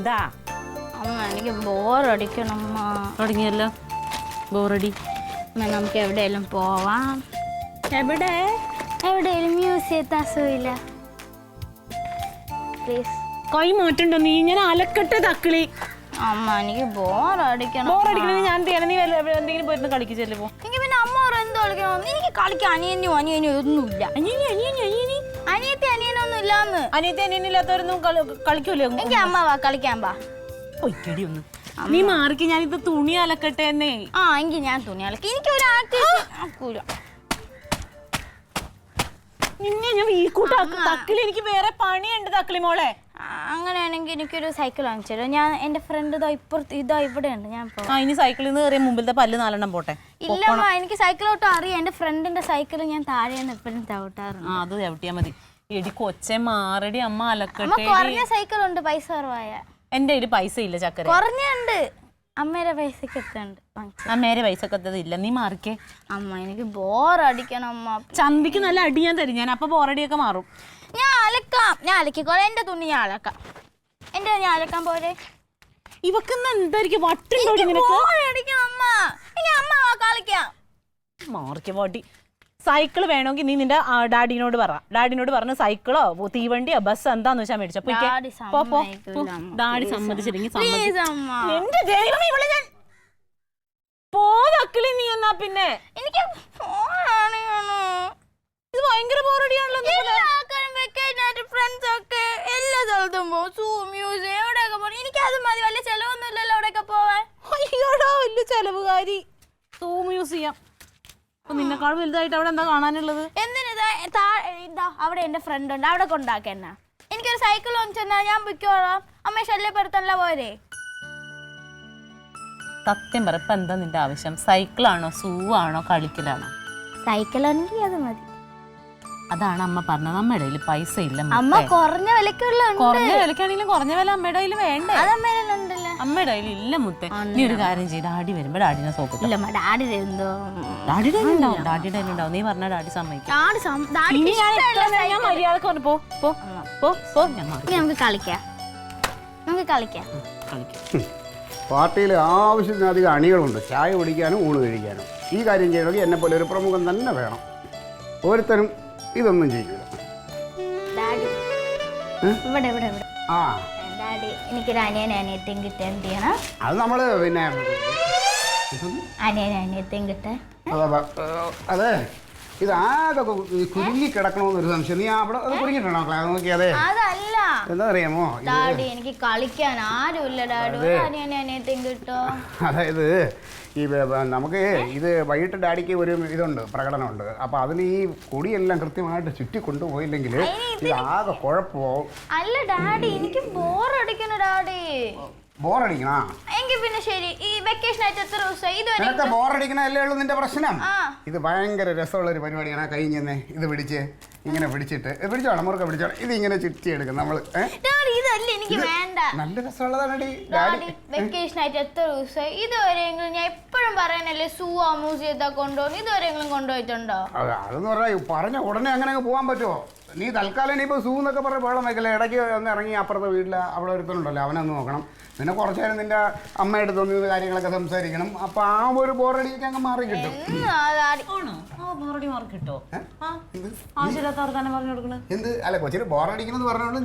എന്താ അമ്മ എനിക്ക് ബോറടിക്കണം അമ്മ. തുടങ്ങിയല്ലോ ബോറടി. നമുക്ക് എവിടെയെങ്കിലും പോവാം. എവിടെയെങ്കിലും മ്യൂസിയത്ത് അസുഖമില്ല പ്ലീസ്. കൈ മാറ്റണ്ടോ നീ? ഞാൻ അലക്കട്ടെ തക്കിളി. അമ്മ എനിക്ക് ബോറടിക്കണം. ബോറടിക്കണെങ്കിൽ ഞാൻ ചെയ്യണം. നീ എന്തെങ്കിലും പോയിരുന്നു കളിക്കിച്ചല്ലേ പോ. എനിക്ക് പിന്നെ അമ്മ എന്ത് കളിക്കണം? എനിക്ക് കളിക്കാൻ അനിയനും ഒന്നുമില്ല. അനിയത്തി അനിയനൊന്നും ഇല്ലാന്ന്. അനിയത്തി അനിയനില്ലാത്തവരൊന്നും കളിക്കൂലോ? എനിക്ക് അമ്മ വാ കളിക്കാൻ പാ. ഒയ്ക്കടി ഒന്ന് നീ മാറിക്ക്. ഞാനിത് തുണി അലക്കട്ടെ എന്നേ. എങ്കിൽ ഞാൻ തുണി അലക്കി. എനിക്ക് ഒരു ആക്കൂല. നിന്നെ ഞാൻ വീക്കൂട്ടാക്കും തക്കിളി. എനിക്ക് വേറെ പണിയുണ്ട് തക്കിളി മോളെ. അങ്ങനെയാണെങ്കിൽ എനിക്കൊരു സൈക്കിൾ വാങ്ങിച്ചല്ലോ. ഞാൻ എന്റെ ഫ്രണ്ട് ഇതാ ഇവിടെ ഉണ്ട്. ഞാൻ ഇനി സൈക്കിളിൽ നിന്ന് കയറിയ മുമ്പിലത്തെ പല്ല് 4 പോട്ടെ. ഇല്ലമ്മ, എനിക്ക് സൈക്കിൾ ഓട്ടം അറിയാം. എന്റെ ഫ്രണ്ടിന്റെ സൈക്കിൾ ഞാൻ താഴെയാണ് എപ്പോഴും ചവിട്ടാറുണ്ട്. അത് ചവിട്ടിയാ മതി. എടി കൊച്ചെ മാറടി. അമ്മ അലക്കട്ടെ. കുറഞ്ഞ സൈക്കിൾ ഉണ്ട്, പൈസ കുറവായ. എന്റെ കയ്യിൽ പൈസ ഇല്ല ചക്കര. കുറഞ്ഞുണ്ട്. അമ്മയുടെ പൈസക്കൊക്കെ ഉണ്ട്. അമ്മേരെ പൈസക്കത്തത് ഇല്ല. നീ മാറിക്കേ. അമ്മ എനിക്ക് ബോറടിക്കണം അമ്മ. ചന്തിക്ക് നല്ല അടി ഞാൻ തരും. ഞാൻ അപ്പൊ ബോറടിയൊക്കെ മാറും. ഞാൻ അലക്കാം. ഞാൻ അലക്കിക്കോളെ. എന്റെ തുണി ഞാൻ അലക്കാം. ഞാൻ അലക്കാൻ പോരെ. ഇവക്കെന്ന് എന്തായിരിക്കും വട്ടുണ്ടോ മാറിക്ക വാട്ടി. സൈക്കിള് വേണമെങ്കിൽ നീ നിന്റെ ഡാഡിനോട് പറ. ഡാഡിനോട് പറഞ്ഞ് സൈക്കിളോ തീവണ്ടിയോ ബസ് എന്താന്ന് വെച്ചാൽ മേടിച്ചോ. ഡാഡി സമ്മതിച്ചില്ലെങ്കിൽ എന്റെ ദൈവം ഇവളെ ഞാൻ പോതക്കിളി. നീ എന്നാ പിന്നെ എനിക്ക് ഇത് ഭയങ്കര ബോറടിയാണല്ലോ. ഫ്രണ്ട്സ് ഒക്കെ എല്ലാ സ്ഥലത്തും പോകും. മ്യൂസിയം എവിടെയൊക്കെ പോകും. എനിക്കത് മതി. വലിയ ചെലവൊന്നും ഇല്ലല്ലോ അവിടെയൊക്കെ പോവാൻ. അയ്യോടാ വലിയ ചെലവുകാരി. മ്യൂസിയം നിന്നെക്കാൾ വലുതായിട്ട് അവിടെ എന്താ കാണാനുള്ളത്? എന്തിനാ അവിടെ എന്റെ ഫ്രണ്ട് ഉണ്ട്. അവിടെ കൊണ്ടാക്കെന്നാ. എനിക്കൊരു സൈക്കിൾ വാങ്ങിച്ചെന്നാ ഞാൻ പൊയ്ക്കോളാം. അമ്മയെ ശല്യപ്പെടുത്തല്ല പോരെ. സത്യം പറ, ഇപ്പൊ എന്താ നിന്റെ ആവശ്യം? സൈക്കിളാണോ സൂ ആണോ കളിക്കലാണോ? സൈക്കിളാണെങ്കിൽ അത് മതി. അതാണ് അമ്മ പറഞ്ഞത്. അമ്മയുടെ കയ്യിൽ പൈസ ഇല്ല. അമ്മ കുറഞ്ഞ വിലക്കുള്ള. കുറഞ്ഞ വിലക്കാണെങ്കിലും കുറഞ്ഞ വില അമ്മയുടെ കയ്യിൽ വേണ്ടേ? അമ്മയുടെ കയ്യിൽ ഇല്ല മുത്തേ. നീ ഒരു കാര്യം ചെയ്ത് ഡാഡി വരുമ്പോ ഡാഡിനെ സോപ്പിട്ടോ. ഡാഡിയുടെ ഉണ്ടാവും. നീ പറഞ്ഞ ഡാഡി സമ്മതിക്കും. ഞാൻ മര്യാദക്ക് പറഞ്ഞു പോ. നമുക്ക് കളിക്കാം. പാർട്ടിയിൽ ആവശ്യത്തിനധികം അണികളുണ്ട്. ചായ കുടിക്കാനും ഊണ് കഴിക്കാനും. ഈ കാര്യം ചെയ്യണമെങ്കിൽ എന്നെ പോലെ ഒരു പ്രമുഖൻ തന്നെ വേണം. ഓരോരുത്തരും ഇതൊന്നും ചെയ്യില്ല. എനിക്കൊരു അനിയനെയും കിട്ടാൻ എന്ത് ചെയ്യണം? അത് നമ്മള് പിന്നെ അനിയനെയും കിട്ടാൻ അതെ ഇതാകെ കുരുങ്ങി കിടക്കണമെന്നൊരു സംശയം. നീ അവിടെ അത് കുരുങ്ങിട്ടുണ്ടോ? നോക്കിയതെ അതല്ല. എന്താ അറിയാമോ ഡാഡി, എനിക്ക് കളിക്കാൻ ആരുമില്ല ഡാഡി. അനിയനെയും കിട്ടോ? അതായത് ഈ നമുക്ക് ഇത് വൈകിട്ട് ഡാഡിക്ക് ഒരു ഇതുണ്ട്, പ്രകടനമുണ്ട്. അപ്പോൾ അതിന് ഈ കൊടിയെല്ലാം കൃത്യമായിട്ട് ചുറ്റി കൊണ്ടുപോയില്ലെങ്കിൽ ഇത് ആകെ കുഴപ്പമാവും. അല്ല ഡാഡി, എനിക്ക് ബോറടിക്കണം ഡാഡി. ബോറടിക്കണ എങ്കിൽ പിന്നെ ശരി. ഈ വെക്കേഷൻ ആയിട്ട് എത്ര ദിവസമായി? ഇതൊക്കെ ബോറടിക്കണല്ലേ ഉള്ളൂ നിന്റെ പ്രശ്നം. ഇത് ഭയങ്കര രസമുള്ളൊരു പരിപാടിയാണ്. കഴിഞ്ഞെന്നെ ഇത് ഇങ്ങനെ പിടിച്ചിട്ട് പിടിച്ചോണം, മുറുക്കെ പിടിച്ചോണം. ഇത് ഇങ്ങനെ ചുറ്റിയെടുക്കും നമ്മള്. എനിക്ക് വേണ്ട. നല്ല രസമുള്ളതാണ്. വെക്കേഷൻ ആയിട്ട് എത്ര ദിവസമായി? ഇതുവരെയെങ്കിലും ഞാൻ എപ്പോഴും പറയാനല്ലേ സൂവാ മ്യൂസിയത്താ കൊണ്ടുപോകും. ഇതുവരെയെങ്കിലും കൊണ്ടുപോയിട്ടുണ്ടോ? അതെന്ന് പറഞ്ഞാൽ പറഞ്ഞ ഉടനെ അങ്ങനെ പോകാൻ പറ്റുമോ? നീ തൽക്കാലം ഇനിയിപ്പോൾ സൂ എന്നൊക്കെ പറഞ്ഞ് വെള്ളം വയ്ക്കല്ലേ. ഇടയ്ക്ക് ഒന്ന് ഇറങ്ങി അപ്പുറത്തെ വീട്ടിൽ അവിടെ ഒരുത്തനുണ്ടല്ലോ, അവനൊന്ന് നോക്കണം. പിന്നെ കുറച്ചു നേരം നിന്റെ അമ്മയുടെ തോന്നിയ കാര്യങ്ങളൊക്കെ സംസാരിക്കണം. അപ്പൊ ആ ഒരു ബോറടിയൊക്കെ അങ്ങ് മാറി കിട്ടും. എന്ത് അല്ല കൊച്ചിന് ബോറടിക്കണെന്ന് പറഞ്ഞോളൂ.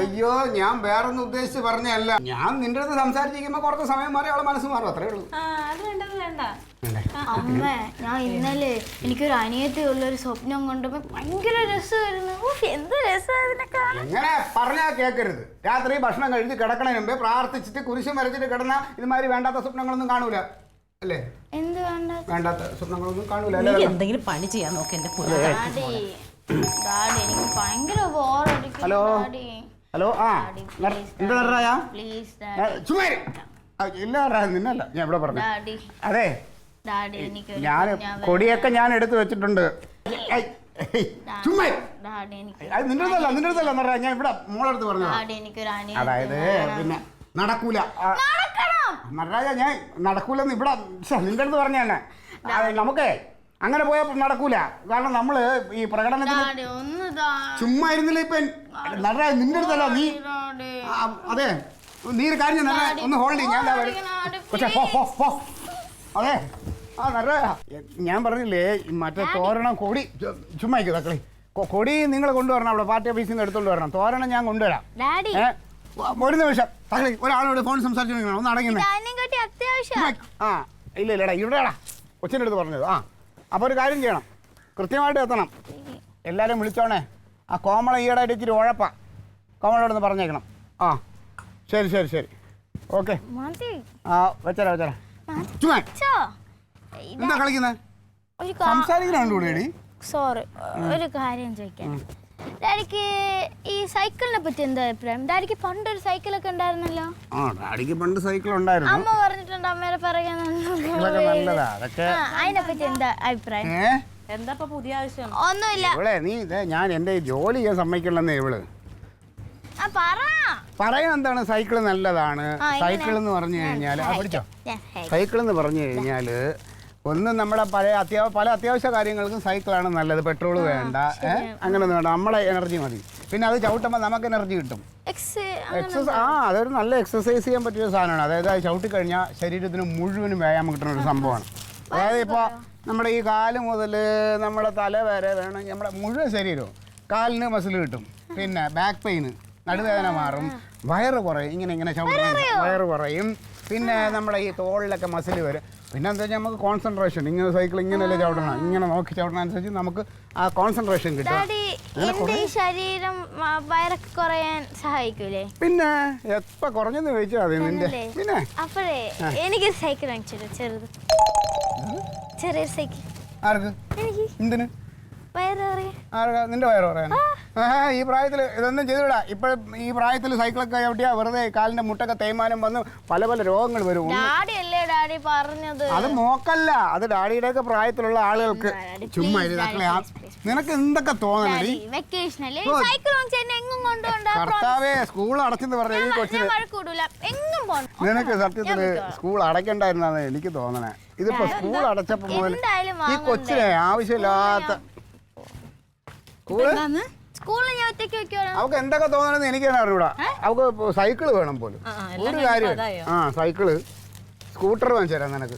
അയ്യോ, ഞാൻ വേറൊന്നും ഉദ്ദേശിച്ച് പറഞ്ഞല്ല. ഞാൻ നിന്റെ അടുത്ത് സംസാരിച്ചിരിക്കുമ്പോ കുറച്ച് സമയം മാറി അവളെ മനസ്സ് മാറും, അത്രേ ഉള്ളൂ. അമ്മ, ഞാൻ ഇന്നലെ എനിക്കൊരു അനിയത്തി ഉള്ളൊരു സ്വപ്നം കൊണ്ടുപോ ഭയങ്കര രസമായിരുന്നു. എന്ത് രസമായിരുന്നു. എങ്ങനെ പറഞ്ഞാൽ കേൾക്കരുത്. രാത്രി ഭക്ഷണം കഴിച്ച് കിടക്കണതിന് മുമ്പേ പ്രാർത്ഥിച്ചിട്ട് കുരിശും വരച്ചിട്ട് കിടന്ന ഇതുമാതിരി വേണ്ടാത്ത സ്വപ്നങ്ങളൊന്നും കാണൂല അല്ലേ? എന്ത് വേണ്ടാത്ത സ്വപ്നങ്ങളൊന്നും കാണൂല. എന്തെങ്കിലും പണി ചെയ്യാൻ നോക്കി. Hello hello. എന്താ ചുമ്മാ ഇല്ല നിന്നല്ല, ഞാൻ ഇവിടെ പറഞ്ഞു. അതെ, ഞാൻ കൊടിയൊക്കെ ഞാൻ എടുത്തു വെച്ചിട്ടുണ്ട്. ചുമ്മാ നിന്റെ അടുത്തല്ല, ഞാൻ ഇവിടെ മോളെടുത്ത് പറഞ്ഞു. അതായത് പിന്നെ നടക്കൂല നടരാജ, ഞാൻ നടക്കൂലെന്ന് ഇവിടെ നിന്റെ അടുത്ത് പറഞ്ഞ തന്നെ. നമുക്കേ അങ്ങനെ പോയാൽ നടക്കൂല. കാരണം നമ്മള് ഈ പ്രകടനത്തിന് ഡാഡി ഒന്ന് താ. ചുമ്മാ ഇരുന്നില്ല. ഇപ്പൊ നടരാ നിന്റെ അടുത്തല്ല നീ. ഡാഡി. അതെ നീ ഒരു കാര്യം നടരാ ഒന്ന് ഹോൾഡ് ചെയ്യും. ഞാൻ ഡാഡി, പക്ഷേ അതെ ആ നടരാ. ഞാൻ പറഞ്ഞില്ലേ മറ്റേ തോരണം കൊടി ചുമ്മാ തക്കളി കൊടി നിങ്ങൾ കൊണ്ടുവരണം. അവിടെ പാർട്ടി ഓഫീസിൽ നിന്ന് എടുത്തോണ്ട് വരണം. തോരണം ഞാൻ കൊണ്ടുവരാം. ഡാഡി ഒരു നിമിഷം തക്കളി ഒരാളോട് ഫോൺ സംസാരിച്ചു ഒന്ന് അടങ്ങുന്നേ. അതിനെക്കാട്ടി അത്യാവശ്യം. ആ ഇല്ലടാ ഇവിടെടാ കൊച്ചിൻ്റെ അടുത്ത് പറഞ്ഞത്. ആ അപ്പോൾ ഒരു കാര്യം ചെയ്യണം, കൃത്യമായിട്ട് എത്തണം. എല്ലാവരും വിളിച്ചോണേ. ആ കോമള ഈയിടെയായിട്ട് ഇച്ചിരി ഉഴപ്പാ. കോമളോടൊന്ന് പറഞ്ഞേക്കണം. ആ ശരി ശരി ശരി ഓക്കെ. ആ വെച്ചരാ ചുമ്മാ എന്താ കളിക്കുന്നത്? സംസാരിക്കുന്നുണ്ട് കൂടെ എടി. സോറി, ഒരു കാര്യം ചോദിക്കാൻ. ഡാഡിക്ക് ഈ സൈക്കിളിനെ പറ്റി എന്താ അഭിപ്രായം? ഡാഡിക്ക് പണ്ടൊരു സൈക്കിളൊക്കെ ഉണ്ടായിരുന്നല്ലോ. ആ ഡാഡിക്ക് പണ്ട് സൈക്കിൾ ഉണ്ടായിരുന്നു. അമ്മ പറഞ്ഞിട്ടുണ്ട് അമ്മേരെ പറയാൻ. നല്ലതാ അതൊക്കെ. അതിനെ പറ്റി എന്താ അഭിപ്രായം? എന്താ പുതിയ ആവശ്യം? ഒന്നുമില്ല. ഇവളെ നീ ഞാൻ എൻ്റെ ജോലി ചെയ്യാൻ സമ്മതിക്കില്ലെന്നേ ഇവള് പറയാൻ. എന്താണ് സൈക്കിൾ നല്ലതാണ്. സൈക്കിൾ എന്ന് പറഞ്ഞു കഴിഞ്ഞാൽ പഠിച്ചോ. സൈക്കിൾ എന്ന് പറഞ്ഞു കഴിഞ്ഞാൽ ഒന്ന് നമ്മുടെ പല അത്യാവശ്യ കാര്യങ്ങൾക്കും സൈക്കിളാണ് നല്ലത്. പെട്രോൾ വേണ്ട, അങ്ങനെയൊന്നും വേണ്ട, നമ്മളെ എനർജി മതി. പിന്നെ അത് ചവിട്ടുമ്പോൾ നമുക്ക് എനർജി കിട്ടും. അതൊരു നല്ല എക്സസൈസ് ചെയ്യാൻ പറ്റിയ സാധനമാണ്. അതായത് അത് ചവിട്ടി കഴിഞ്ഞാൽ ശരീരത്തിന് മുഴുവനും വ്യായാമം കിട്ടുന്ന ഒരു സംഭവമാണ്. അതായത് ഇപ്പോൾ നമ്മുടെ ഈ കാല് മുതൽ നമ്മുടെ തല വരെ വേണമെങ്കിൽ നമ്മുടെ മുഴുവൻ ശരീരവും കാലിന് മസിൽ കിട്ടും. പിന്നെ ബാക്ക് പെയിന്, നടുവേദന മാറും, വയറ് കുറയും. ഇങ്ങനെ ചവിട്ടുന്ന വയറ് കുറയും. പിന്നെ നമ്മുടെ ഈ തോളിലൊക്കെ മസിൽ വരും. പിന്നെ എന്താ വെച്ചാൽ നമുക്ക് കോൺസെൻട്രേഷൻ, ഇങ്ങനെ സൈക്കിൾ ഇങ്ങനെയല്ലേ ചവിട്ടണം, ഇങ്ങനെ നോക്കി ചവിട്ടണം അനുസരിച്ച് നമുക്ക് ആ കോൺസെൻട്രേഷൻ കിട്ടും. ശരീരം വയറൊക്കെ കുറയാൻ സഹായിക്കൂലേ? പിന്നെ എപ്പ കുറഞ്ഞെന്ന് ചോദിച്ചാൽ മതി നിന്റെ. പിന്നെ അപ്പോഴേ എനിക്ക് സൈക്കിൾ വാങ്ങിച്ചിട്ട് ചെറിയ സൈക്കിൾ. ആർക്ക്? എനിക്ക്. എന്തിന്? വയറ് പറയാൻ. ആർക്കാ? നിന്റെ വയറ് പറയാൻ? ഈ പ്രായത്തിൽ ഇതൊന്നും ചെയ്തുവിടാ. ഇപ്പോഴും ഈ പ്രായത്തിൽ സൈക്കിളൊക്കെ ചവിട്ടിയാ വെറുതെ കാലിന്റെ മുട്ടൊക്കെ തേയ്മാനം വന്ന് പല പല രോഗങ്ങൾ വരും. ഡാഡി അല്ലേ ഡാഡി പറഞ്ഞത്? അത് നോക്കല്ല, അത് ഡാഡിയുടെ ഒക്കെ പ്രായത്തിലുള്ള ആളുകൾക്ക്. ചുമ്മാ നിനക്ക് എന്തൊക്കെ തോന്നണേ? കർത്താവേ സ്കൂൾ അടച്ചെന്ന് പറഞ്ഞ ഈ കൊച്ചിന് നിനക്ക് സത്യത്തില് സ്കൂൾ അടയ്ക്കണ്ടായിരുന്നാണ് എനിക്ക് തോന്നണേ. ഇതിപ്പോ സ്കൂൾ അടച്ചപ്പോ മുതൽ ഈ കൊച്ചിനെ ആവശ്യമില്ലാത്ത അവക്ക് എന്തൊക്കെ തോന്നണെന്ന് എനിക്ക് തന്നെ അറിയൂടാ. അവക്ക് സൈക്കിള് വേണം പോലും. ഒരു കാര്യം സൈക്കിള് സ്കൂട്ടർ വാങ്ങിച്ചു തരാം നിനക്ക്.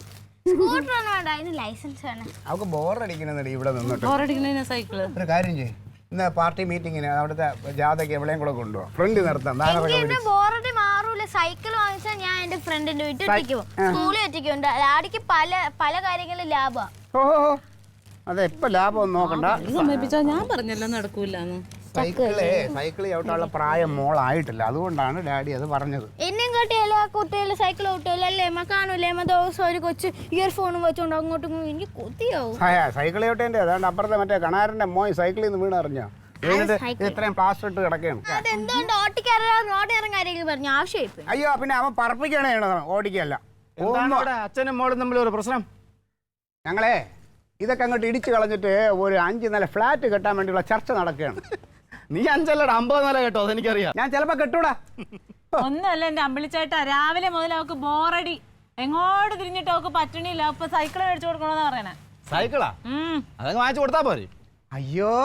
അവക്ക് ബോറടിക്കണെന്നടി ഇവിടെ നിന്നിട്ട്. ഒരു കാര്യം ചെയ്യ്, ഇന്ന് പാർട്ടി മീറ്റിങ്ങിന് അവിടുത്തെ ജാഥയ്ക്ക് എവിടെയും കൂടെ കൊണ്ടുപോകാം. ഫ്രണ്ട് നിർത്താം. സൈക്കിൾ വാങ്ങിച്ചാൽ ഞാൻ എന്റെ ഫ്രണ്ടിന്റെ വീട്ടിൽ എത്തിക്കും, സ്കൂളിൽ എത്തിക്കും. ഡാഡിക്ക് പല കാര്യങ്ങളും ലാഭം. ഓഹോ അതെ, ഇപ്പൊ ലാഭം നോക്കണ്ട. ഞാൻ പറഞ്ഞല്ലോ നടക്കൂലെന്ന്. സൈക്കിൾ ചവിട്ടാനുള്ള പ്രായം മോളായിട്ടില്ല, അതുകൊണ്ടാണ് ഡാഡി അത് പറഞ്ഞത്. എന്നെയും കാട്ടിയല്ല കുട്ടികൾ സൈക്കിൾ ഓട്ടുമല്ലേ കാണൂലേ? ദിവസം ഒരു കൊച്ചു ഇയർഫോണും വെച്ചോണ്ട് അങ്ങോട്ടും എനിക്ക് കൊതിയാവും. സൈക്കിൾ ചവിട്ടേന്റെ അതാണ്ട് അപ്പുറത്തെ മറ്റേ കണാരന്റെ മോൻ സൈക്കിളിൽ നിന്ന് വീണ് അറിഞ്ഞോ? ഇത്രയും പ്ലാസ്റ്റർ ഇട്ട് കിടക്കുകയാണ്. അയ്യോ പിന്നെ അവൻ പറപ്പിക്കാണ് ഓടിക്കല്ല. അച്ഛനും മോളും തമ്മിൽ ഒരു പ്രശ്നം. ഞങ്ങളെ ഇതൊക്കെ അങ്ങോട്ട് ഇടിച്ചു കളഞ്ഞിട്ട് ഒരു 5 നില ഫ്ലാറ്റ് കെട്ടാൻ വേണ്ടിയുള്ള ചർച്ച നടക്കുകയാണ്. നീ 5 അല്ലടാ 50 നില കേട്ടോ, അതെനിക്കറിയാം. ഞാൻ ചിലപ്പോ കെട്ടൂടാ. ഒന്നല്ല എന്റെ അമ്പിളിച്ചേട്ടാ, രാവിലെ മുതൽ അവക്ക് ബോറടി, എങ്ങോട്ട് തിരിഞ്ഞിട്ട് അവക്ക് പറ്റണില്ല. അപ്പൊ സൈക്കിള് മേടിച്ചു കൊടുക്കണോന്നാ പറയണേ. സൈക്കിളാ? അതങ്ങ് വാങ്ങിച്ചു കൊടുത്താ പോരെ? അയ്യോ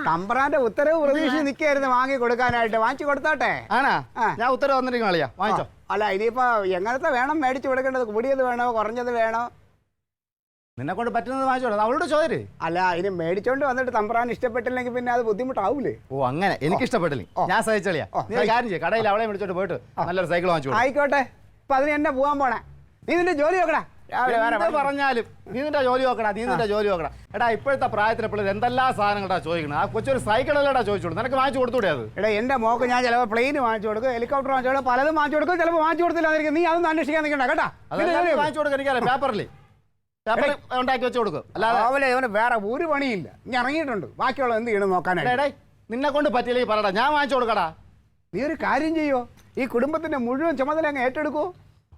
തമ്പ്രാന്റെ ഉത്തരവ് പ്രതീക്ഷിച്ച് നിൽക്കായിരുന്നു വാങ്ങി കൊടുക്കാനായിട്ട്. വാങ്ങിച്ചു കൊടുത്താട്ടെ. ആണാ? ഞാൻ ഉത്തരവ് വന്നിരിക്കും കളിയാ, വാങ്ങിച്ചോ. അല്ല ഇനിയിപ്പോ എങ്ങനത്തെ വേണം മേടിച്ചു കൊടുക്കേണ്ടത്? കൂടിയത് വേണോ കുറഞ്ഞത് വേണോ? നിന്നെ കൊണ്ട് പറ്റുന്നത് വാങ്ങിച്ചോളൂ, അവളോട് ചോദര്. അല്ല ഇനി മേടിച്ചോണ്ട് വന്നിട്ട് തമ്പ്രാൻ ഇഷ്ടപ്പെട്ടില്ലെങ്കിൽ പിന്നെ അത് ബുദ്ധിമുട്ടാവൂലേ? ഓ അങ്ങനെ, എനിക്ക് ഇഷ്ടപ്പെട്ടില്ലേ ഞാൻ സഹിച്ചളിയാ. നീ കാര്യം ചെയ്യ, കടയിൽ അവളെ മേടിച്ചോട്ട് പോയിട്ട് നല്ലൊരു സൈക്കിൾ വാങ്ങിച്ചു. ആയിക്കോട്ടെ, ഇപ്പൊ അതിന് എന്നെ പോകാൻ പോണേ. നീ നിന്റെ ജോലി നോക്കടാ. പറഞ്ഞാലും നീ നിന്റെ ജോലി നോക്കടാ, നീ നിന്റെ ജോലി നോക്കടാ. എടാ ഇപ്പോഴത്തെ പ്രായത്തിലെ പിള്ളേർ എന്തെല്ലാം സാധനങ്ങളാ ചോദിക്കണം. ആ കൊച്ചൊരു സൈക്കിളല്ലേടാ ചോദിച്ചോളൂ, നിനക്ക് വാങ്ങിച്ചു കൊടുത്തൂടെ അത്? എടാ എന്റെ മോക്ക് ഞാൻ ചിലപ്പോൾ പ്ലെയിൻ വാങ്ങിച്ചു കൊടുക്കും, ഹെലികോപ്റ്റർ വാങ്ങിച്ചു കൊടുക്കും, പലതും വാങ്ങിച്ചു കൊടുക്കും. ചിലപ്പോൾ വാങ്ങിച്ചു കൊടുത്തില്ല. നീ അതൊന്നും അന്വേഷിക്കാൻ നിൽക്കണ്ട കേട്ടാ. വാങ്ങിച്ചു കൊടുക്കാൻ എനിക്കറിയാം, പേപ്പറിൽ ഉണ്ടാക്കി വെച്ച് കൊടുക്കും. അല്ലാതെ അവന് വേറെ ഒരു പണിയില്ല. ഞാൻ ഇറങ്ങിയിട്ടുണ്ട്, ബാക്കിയുള്ള എന്ത് ചെയ്യണം നോക്കാനായിട്ട്. നിന്നെ കൊണ്ട് പറ്റിയില്ലെങ്കിൽ പറയടാ, ഞാൻ വാങ്ങിച്ചു കൊടുക്കടാ. നീ ഒരു കാര്യം ചെയ്യോ, ഈ കുടുംബത്തിന്റെ മുഴുവൻ ചുമതല അങ്ങ് ഏറ്റെടുക്കോ?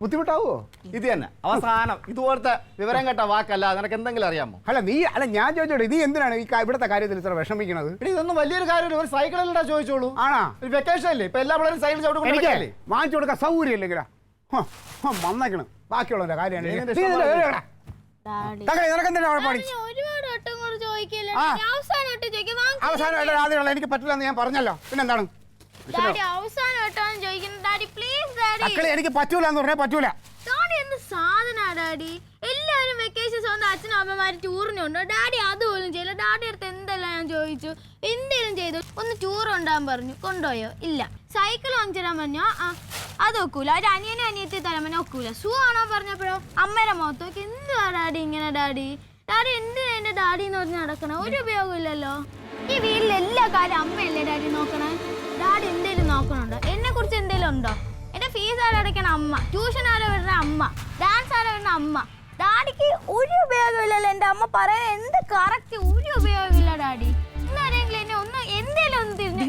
ബുദ്ധിമുട്ടാവോ? ഇത് തന്നെ അവസാനം ഇതുപോലത്തെ വിവരം കേട്ട വാക്കല്ല. നിനക്ക് എന്തെങ്കിലും അറിയാമോ? അല്ല ഞാൻ ചോദിച്ചോട്ടെ, നീ എന്തിനാണ് ഈ ഇവിടുത്തെ കാര്യത്തിൽ ഇത്ര വിഷമിക്കുന്നത്? ഇതൊന്നും വലിയൊരു കാര്യമില്ല, ഒരു സൈക്കിളല്ലടാ ചോദിച്ചോളൂ. ആണാ? ഒരു വെക്കേഷൻ അല്ലേ, ഇപ്പൊ എല്ലാ പിള്ളേരും സൈക്കിൾ ചവിട്ടുകൊണ്ടല്ലേ? വാങ്ങിച്ചു കൊടുക്കാൻ സൗകര്യം ഇല്ലെങ്കിലാ വന്നേക്കണം. ബാക്കിയുള്ളവരുടെ കാര്യമാണ്. ചോദിക്കില്ല ആ. അവസാനമായിട്ട് ചോദിക്കും അവസാനമായിട്ട് ആദ്യമുള്ള എനിക്ക് പറ്റില്ല എന്ന് ഞാൻ പറഞ്ഞല്ലോ. പിന്നെന്താണ്? ഡാഡി അവസാനമായിട്ടാണ് ചോദിക്കുന്നത്. Daddy please daddy. മക്കളെ എനിക്ക് പറ്റൂല എന്ന് പറഞ്ഞാൽ പറ്റൂല. ഡാഡി എന്ത് സാധനാ ഡാഡി? എല്ലാവരും വെക്കേഷൻ സ്വന്തം അച്ഛനും അമ്മമാരും ടൂറിനുണ്ടോ? ഡാഡി അതുപോലും ചെയ്യില്ല. ഡാഡി അടുത്ത് എന്തെല്ലാം ഞാൻ ചോദിച്ചു, എന്തേലും ചെയ്തു. ഒന്ന് ടൂർ കൊണ്ടുപോകാൻ പറഞ്ഞു, കൊണ്ടുപോയോ? ഇല്ല. സൈക്കിൾ വാങ്ങിച്ചിടാൻ പറഞ്ഞോ? അത് ഒക്കൂല. ഒരു അനിയനും അനിയത്തി തരാൻ പറഞ്ഞാൽ ഒക്കൂല. ഷൂ ആണോ പറഞ്ഞപ്പോഴോ അമ്മേരെ മുഖത്ത് നോക്കി എന്തുവാ ഡാഡി ഇങ്ങനെ? ഡാഡി എന്തിനാ എന്റെ ഡാഡി എന്ന് പറഞ്ഞ് നടക്കണേ? ഒരു ഉപയോഗമില്ലല്ലോ. ഈ വീട്ടിലെ എല്ലാ കാര്യം അമ്മയല്ലേ ഡാഡി നോക്കണേ? ഡാഡി എന്തേലും നോക്കണുണ്ടോ? എന്നെ കുറിച്ച് എന്തേലും ഉണ്ടോ? എന്റെ ഫീസ് ആരോ അടയ്ക്കണ അമ്മ, ട്യൂഷൻ ആരോ വരുന്ന അമ്മ, ഡാൻസ് ആരോ വരുന്ന അമ്മ. ഡാഡിക്ക് ഒരു ഉപയോഗമില്ലല്ലോ. എന്റെ അമ്മ പറയാൻ എന്ത് കറക്റ്റ്, ഒരു ഉപയോഗമില്ല ഡാഡി. ഇന്നാരെങ്കിലും എന്നെ ഒന്ന് എന്തേലും ഒന്ന് തിരിഞ്ഞ്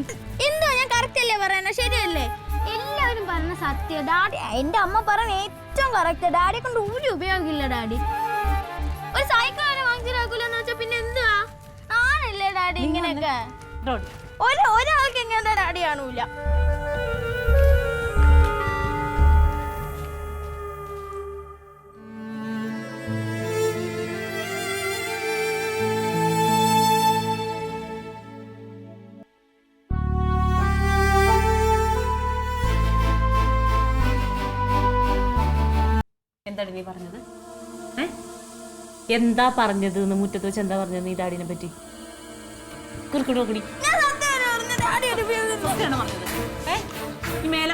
എന്തോ ഞാൻ കറക്റ്റ് അല്ലേ പറയണ? ശരിയല്ലേ? എല്ലാവരും പറഞ്ഞ സത്യം. ഡാഡി എന്റെ അമ്മ പറഞ്ഞ ഏറ്റവും കറക്റ്റ്. ഡാഡിയെ കൊണ്ട് ഒരു ഉപയോഗമില്ല ഡാഡി. ഒരു സൈക്കിൾ ആരും വാങ്ങിച്ചിട്ടാക്കൂലെന്ന് വെച്ചാൽ പിന്നെ എന്തുവാ? ആണല്ലേ ഡാഡി ഇങ്ങനെയൊക്കെ? ഒരാൾക്ക് ഇങ്ങനത്തെ ഡാഡി കാണൂല. എന്താണ് നീ പറഞ്ഞത്? എന്താ പറഞ്ഞത്? മുറ്റത്ത് വെച്ച് എന്താ പറഞ്ഞത് നീ ഡാഡിനെ പറ്റി? കുറുക്കിടി മേല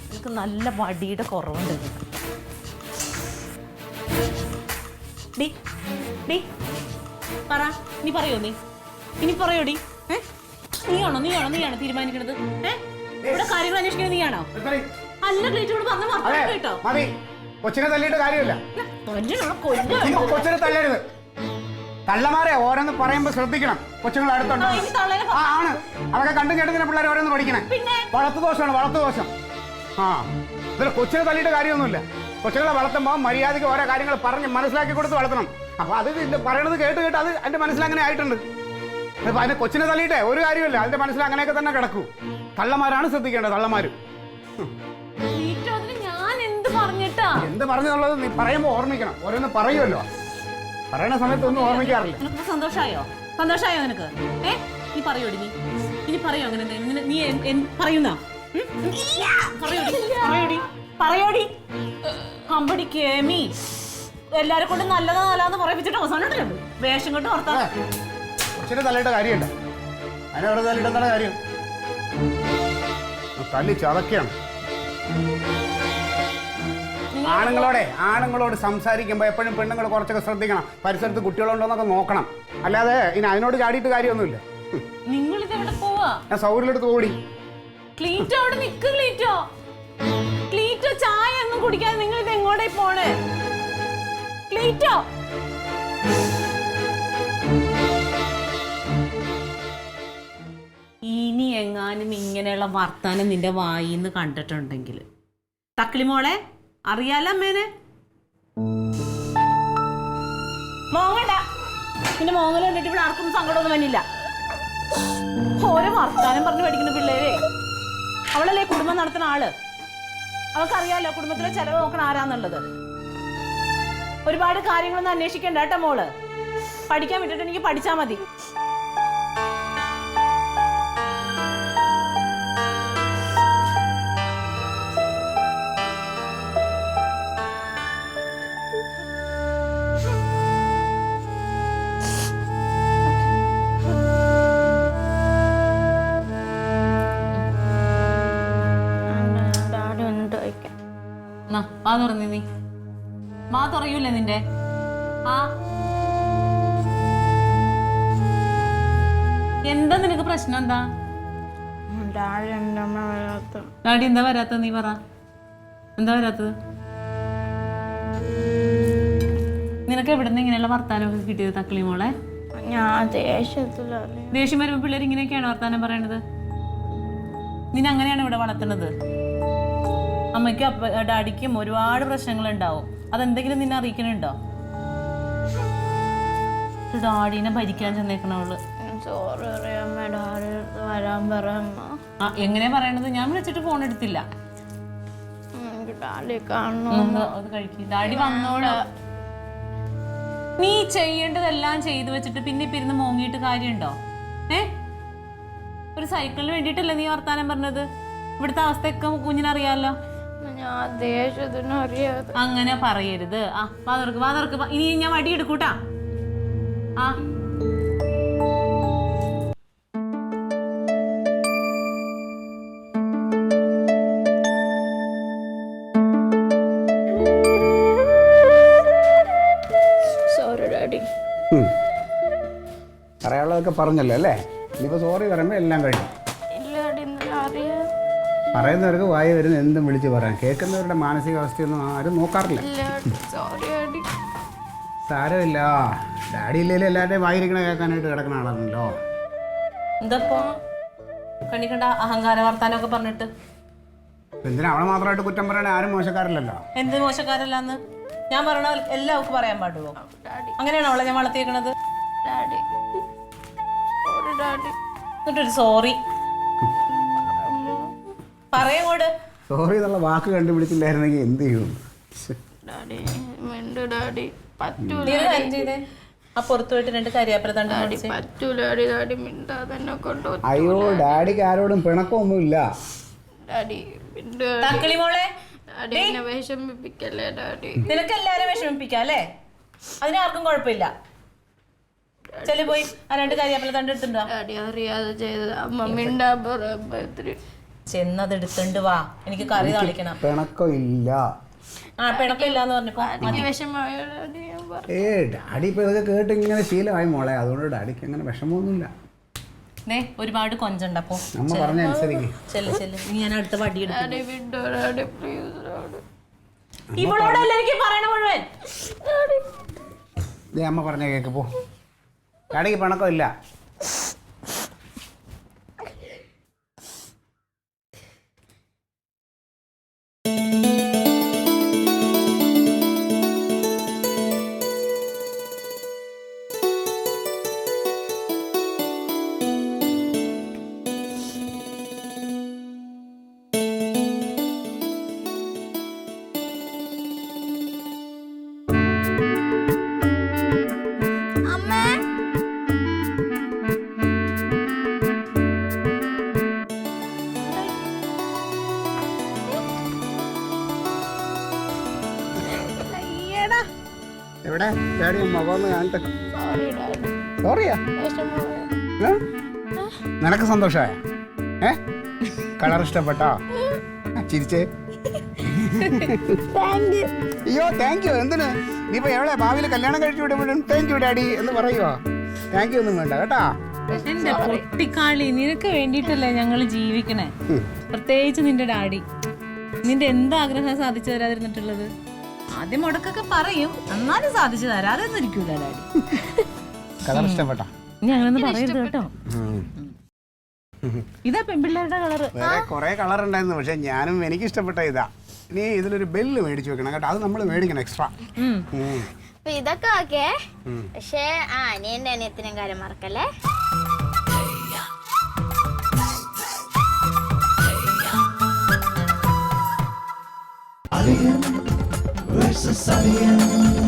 എനിക്ക് നല്ല വടിയുടെ കുറവുണ്ട്. പറ, നീ പറയോ? ഇനി പറയോടി? നീയാണോ തീരുമാനിക്കണത്? ഇവിടെ കാര്യങ്ങൾ അന്വേഷിക്കുന്നത് നീയാണോ? അല്ല ക്ലീറ്റോട് പറഞ്ഞ കേട്ടോ. കൊച്ചിനെ തല്ലിയിട്ട് കാര്യമില്ല. കൊച്ചിനെ തല്ലരുത്. തള്ളമാരെ ഓരോന്ന് പറയുമ്പോ ശ്രദ്ധിക്കണം. കൊച്ചുങ്ങൾ അടുത്തുണ്ടോ? ആണ്. അതൊക്കെ കണ്ടും കേട്ടതിനെ പിള്ളേർ ഓരോന്ന് പഠിക്കണേ. വളർത്തുദോഷമാണ്, വളർത്തുദോഷം. ഇതിൽ കൊച്ചിനെ തല്ലിയിട്ട് കാര്യമൊന്നുമില്ല. കൊച്ചുങ്ങളെ വളർത്തുമ്പോൾ മര്യാദയ്ക്ക് ഓരോ കാര്യങ്ങൾ പറഞ്ഞ് മനസ്സിലാക്കി കൊടുത്ത് വളർത്തണം. അപ്പൊ അത് പറയണത് കേട്ട് അത് എന്റെ മനസ്സിൽ അങ്ങനെ ആയിട്ടുണ്ട്. അപ്പൊ അതിന് കൊച്ചിനെ തല്ലിയിട്ടേ ഒരു കാര്യമില്ല. അതിന്റെ മനസ്സിൽ അങ്ങനെയൊക്കെ തന്നെ കിടക്കൂ. തള്ളമാരാണ് ശ്രദ്ധിക്കേണ്ടത്. തള്ളമാര് എന്ത് പറഞ്ഞുള്ളത് നീ പറയുമ്പോ ഓർമ്മിക്കണം. ഓരോന്ന് പറയുമല്ലോ, പറയണ സമയത്ത് ഒന്നും ഓർമ്മിക്കാറില്ല. സന്തോഷായോ നിനക്ക്? നീ പറയോടി? ഇനി പറയോ? അങ്ങനെ നീ പറയുന്ന പറയോടി? കമ്പടി കേമി എല്ലാരെ കൊണ്ട് നല്ലതാന്ന് പറയിപ്പിച്ചിട്ട് അവസാനം വേഷം കൊണ്ട് ഓർത്താ കൊച്ചിനെ തല്ലിട്ട കാര്യമുണ്ട്. അതിനവിടെ തല്ലിട്ട് എന്താണ് കാര്യം? തല്ലി ചതക്കാണ്. ആണുങ്ങളോട് സംസാരിക്കുമ്പോൾ എപ്പോഴും പെണ്ണുങ്ങൾ കുറച്ചൊക്കെ ശ്രദ്ധിക്കണം. പരിസരത്ത് കുട്ടികളുണ്ടോന്നൊക്കെ നോക്കണം. അല്ലാതെ ഇനി അതിനോട് ചാടിയിട്ട് കാര്യമൊന്നുമില്ല. നിങ്ങൾ ഇതെവിടെ പോവാ? ഞാൻ സൗകര്യമെടുത്ത് ഓടി. ക്ലീറ്റോ അവിടെ നിക്ക്. ക്ലീറ്റോ ചായ ഒന്നും കുടിക്കാതെ നിങ്ങൾ ഇത് എങ്ങോട്ടേ പോണേ? ക്ലീറ്റോ ഇനി എങ്ങാനും ഇങ്ങനെയുള്ള വർത്താനം നിന്റെ വായിന്ന് കണ്ടിട്ടുണ്ടെങ്കിൽ തക്കിളിമോളെ അറിയാലോ അമ്മേനെ. മോങ്ങണ്ട. പിന്നെ മോങ്ങൽ കണ്ടിട്ട് ഇവിടെ ആർക്കും സങ്കടമൊന്നും വന്നില്ല. ഓരോ വർത്താനം പറഞ്ഞ് പഠിക്കുന്ന പിള്ളേരെ. അവളല്ലേ കുടുംബം നടത്തുന്ന ആള്. അവൾക്കറിയാലോ കുടുംബത്തിലെ ചെലവ് നോക്കണ ആരാന്നുള്ളത്. ഒരുപാട് കാര്യങ്ങളൊന്നും അന്വേഷിക്കണ്ട കേട്ടോ മോള്. പഠിക്കാൻ വിട്ടിട്ട് എനിക്ക് പഠിച്ചാ മതി. മാ തുറന്നീ. നീ മാ തുറയൂല്ലേ നിന്റെ? എന്താ നിനക്ക് പ്രശ്നം? എന്താ ഡാഡി എന്താ വരാത്തത്? നീ പറ, എന്താ വരാത്തത്? നിനക്ക് എവിടുന്ന് ഇങ്ങനെയുള്ള വർത്താനമൊക്കെ കിട്ടിയത് തക്കളി മോളെ? ദേഷ്യം വരുമ്പോ പിള്ളേർ ഇങ്ങനെയൊക്കെയാണ് വർത്താനം പറയണത്. നിന്നെ അങ്ങനെയാണ് ഇവിടെ വളർത്തുന്നത്. അമ്മയ്ക്കും ഡാഡിക്കും ഒരുപാട് പ്രശ്നങ്ങളുണ്ടാവും. അതെന്തെങ്കിലും നിന്നെ അറിയിക്കണുണ്ടോ? ഡാഡിനെ ഭരിക്കാൻ ചെന്നേക്കണവള്. എങ്ങനെയാ പറയണത്? ഞാൻ വിളിച്ചിട്ട് ഫോൺ എടുത്തില്ല. ഡാഡി വന്നോളൂ. നീ ചെയ്യേണ്ടതെല്ലാം ചെയ്തു വെച്ചിട്ട് പിന്നെ ഇപ്പൊ ഇരുന്ന് മോങ്ങിയിട്ട് കാര്യമുണ്ടോ? ഒരു സൈക്കിളിന് വേണ്ടിയിട്ടല്ലേ നീ വർത്താനം പറഞ്ഞത്? ഇവിടുത്തെ അവസ്ഥയൊക്കെ കുഞ്ഞിനറിയാലോ. ഞാൻ ദേഷ്യത്തിന് അറിയാതെ. അങ്ങനെ പറയരുത്. ആ വാതർക്ക് ഇനി ഞാൻ വടി എടുക്കൂട്ടാ. ആ സോറി ഡാഡി. പറയാനുള്ളതൊക്കെ പറഞ്ഞല്ലോ അല്ലേ? ഇനിയിപ്പോൾ സോറി പറയുമ്പോൾ എല്ലാം കഴിഞ്ഞു. ഇല്ല ഡാഡി, ഇന്നലെ അറിയാതെ. പറയുന്നവർക്ക് വായി വരുന്ന എന്തും വിളിച്ച് പറയാം. കേൾക്കുന്നവരുടെ മാനസികാവസ്ഥയൊന്നും ആരും നോക്കാറില്ല. Sorry daddy. സാരമില്ല, ഡാഡി ഇല്ലെങ്കിലും എല്ലാവരുടെയും വായിരിക്കണ കേൾക്കാനായിട്ട് കിടക്കുന്ന ആളാണല്ലോ. എന്തപ്പോ കണിക്കണ്ട അഹങ്കാര വർത്താനൊക്കെ പറഞ്ഞിട്ട് എന്തിനാ അവളെ മാത്രമായിട്ട് കുറ്റം പറയണേ? ആരും മോശക്കാരല്ലല്ലോ. എന്ത് മോശക്കാരല്ലാന്ന് ഞാൻ പറയണ എല്ലാവർക്കും പറയാൻ പാടുവോ? അങ്ങനെയാണോ അവളെ ഞാൻ വളർത്തിയേക്കണത്? Daddy sorry daddy. എന്നിട്ടൊരു സോറി പറയങ്ങോട്. സോറി എന്നുള്ള വാക്ക് കണ്ടുപിടിച്ചില്ലായിരുന്നെങ്കിൽ എന്ത് ചെയ്യും? ഡാഡി മിണ്ടു ഡാഡി. പറ്റൂല ചെയ്തേ ആ പുറത്തു പോയിട്ട് 2 കരിയാപ്പില തണ്ട് ഡാഡി. പറ്റൂല ഡാഡി. ഡാഡി മിണ്ടാതെ തന്നെ കൊണ്ടു. അയ്യോ, ഡാഡിക്ക് ആരോടും പിണക്കമൊന്നുമില്ല. ഡാഡി മിണ്ടു. തക്കിളി മോളെ, ഡാഡി എന്നെ വിഷമിപ്പിക്കല്ലേ ഡാഡി. നിനക്ക് എല്ലാരും വിഷമിപ്പിക്കാം അല്ലേ? അതിനാർക്കും കുഴപ്പമില്ല. ചെല്ലു പോയി ആ 2 കരിയാപ്പില തണ്ട് എടുത്തുണ്ടോ? ഡാഡി അറിയാതെ ചെയ്തത്. അമ്മ മിണ്ടാ പറയുമ്പോ ചെന്നത് എടുത്തുണ്ട് വാ, എനിക്ക് കറി താളിക്കണം. പിണക്കമില്ല. ആ പിണക്കില്ലാന്ന് പറഞ്ഞപ്പോ വിഷമമായ ഡാഡി ഞാൻ പറഞ്ഞു. ഡാഡി ഇപ്പൊ ഇതൊക്കെ കേട്ട് ഇങ്ങനെ ശീലമായി മോളെ. അതുകൊണ്ട് ഡാഡിക്ക് അങ്ങനെ വിഷമമൊന്നുമില്ല. ഒരുപാട് കൊഞ്ചുണ്ടപ്പോ നമ്മ പറഞ്ഞ അനുസരിക്ക്. ചെല്ല് ഇനി ഞാൻ അടുത്ത വടി എടുക്കും. ഡാഡി വിട്ടോ ഡാഡി പ്ലീസ് ഡാഡി. ഇവളോടല്ലേ എനിക്ക് പറയണ മുഴുവൻ? അമ്മ പറഞ്ഞ കേക്ക് പോ. ഡാഡിക്ക് പിണക്കമില്ല. എവിടെ ഡാഡി? മുഖമൊന്ന് കാണട്ടെ. Sorry daddy. സോറിയാ? വിഷമമായ. നിനക്ക് സന്തോഷമായ? കളർ ഇഷ്ടപ്പെട്ടോ? ചിരിച്ചേ. അയ്യോ താങ്ക് യു. എന്തിന്? നീയിപ്പോ എവിടെ ഭാവിയിൽ കല്യാണം കഴിച്ചു വിടുമ്പോഴും താങ്ക് യു ഡാഡി എന്ന് പറയുവോ? താങ്ക് യു ഒന്നും വേണ്ട കേട്ടാ. എന്റെ പൊട്ടിക്കാളി, നിനക്ക് വേണ്ടിട്ടല്ലേ ഞങ്ങള് ജീവിക്കണേ. പ്രത്യേകിച്ച് നിന്റെ ഡാഡി. നിന്റെ എന്താഗ്രഹം സാധിച്ചു തരാതിരുന്നിട്ടുള്ളത്? ആദ്യം മുടക്കൊക്കെ പറയും, എന്നാലും സാധിച്ചു തരാതൊന്നും ഇരിക്കൂല ഡാഡി. കളർ ഇഷ്ടപ്പെട്ടോ? ഇനി അങ്ങനൊന്നും പറയരുത് കേട്ടോ. ഇതാ പെൺപിള്ളേരുടെ കളറ്. വേറെ കുറെ കളർ ഉണ്ടായിരുന്നു, പക്ഷെ എനിക്ക് ഇഷ്ടപ്പെട്ട ഇതാ. ഇനി ഇതിലൊരു ബെല്ല് മേടിച്ചു വെക്കണം കേട്ടോ. അത് നമ്മൾ മേടിക്കണം എക്സ്ട്രാ. ഇതൊക്കെ ഓക്കെ, പക്ഷേ അനിയന്റെ അനിയത്തിനും കാര്യം മറക്കല്ലേ. Versus Alien.